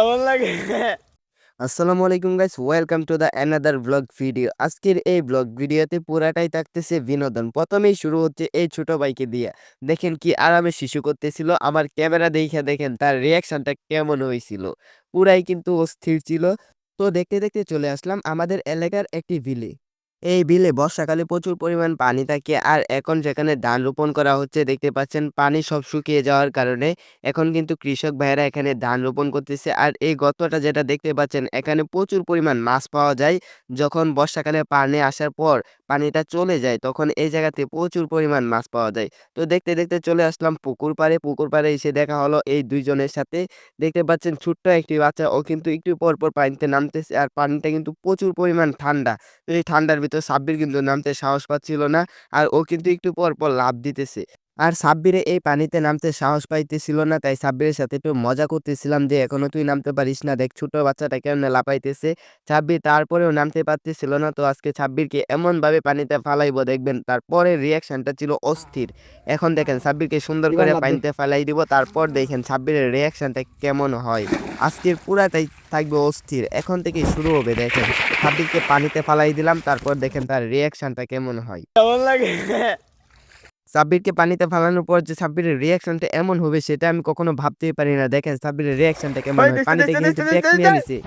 কেমন লাগে? আসসালামু আলাইকুম guys, welcome to the another blog video. আজকের এই ব্লগ ভিডিওতে পুরাটাই থাকতেছে বিনোদন। প্রথমেই শুরু হচ্ছে এই ছোট ভাইকে দিয়ে। দেখেন কি আরামে শিশু করতেছিল, আমার ক্যামেরা দেখে দেখেন তার রিয়াকশনটা কেমন হয়েছিল। পুরাই কিন্তু অস্থির ছিল। তো দেখতে দেখতে চলে আসলাম আমাদের এলাকার একটি বিলে। এই বিলে বর্ষাকালে প্রচুর পরিমাণ পানি থাকে, আর এখন যেখানে ধান রোপণ করা হচ্ছে দেখতে পাচ্ছেন পানি সব শুকিয়ে যাওয়ার কারণে এখন কিন্তু কৃষক ভাইয়েরা এখানে ধান রোপণ করতেছে। আর এই গর্তটা যেটা দেখতে পাচ্ছেন, এখানে প্রচুর পরিমাণ মাছ পাওয়া যায়। যখন বর্ষাকালে পানি আসার পর পানিটা চলে যায়, তখন এই জায়গাতে প্রচুর পরিমাণ মাছ পাওয়া যায়। তো দেখতে দেখতে চলে আসলাম পুকুর পাড়ে। পুকুর পাড়ে এসে দেখা হলো এই দুইজনের সাথে। দেখতে পাচ্ছেন ছোট্ট একটি বাচ্চা, ও কিন্তু একটু পর পর পানিতে নামতেছে, আর পানিটা কিন্তু প্রচুর পরিমাণ ঠান্ডা। তো এই ঠান্ডার ভিতর সাব্বির কিন্তু নামতে সাহস পাচ্ছিল না, আর ও কিন্তু একটু পর পর লাফ দিতেছে। আর সাব্বিরে এই পানিতে নামতে সাহস পাইতেছিল না, তাই সাব্বিরের সাথে একটু মজা করতেছিলাম যে এখনো তুই নামতে পারিস না, দেখ ছোট বাচ্চাটা কেমনে লাফাইতেছে। সাব্বির তারপরেও নামতে পারতেছিল না। তো আজকে সাব্বিরকে এমন ভাবে পানিতে ফালাইবো, দেখবেন তারপরে রিয়াকশনটা ছিল অস্থির। এখন দেখেন সাব্বিরকে সুন্দর এবার করে লাফ দে। পানিতে ফালাই দিব, তারপর দেখেন সাব্বিরের রিয়াকশনটা কেমন হয়। আজকের পুরাটাই থাকবে অস্থির, এখন থেকেই শুরু হবে। দেখেন সাব্বিরকে পানিতে ফালাই দিলাম, তারপর দেখেন তার রিয়াকশনটা কেমন হয়। কেমন লাগে? সাব্বিরকে পানিতে ফালানোর পর যে সাব্বিরের রিঅ্যাকশনটা এমন হবে সেটা আমি কখনো ভাবতেই পারি না। দেখেন সাব্বিরের রিঅ্যাকশনটা কেমন ওই হয়। দেখতে পানি দেখতে থেকে কিন্তু দেখতে ব্যাক দেখতে নিয়ে দেখতে নিছে।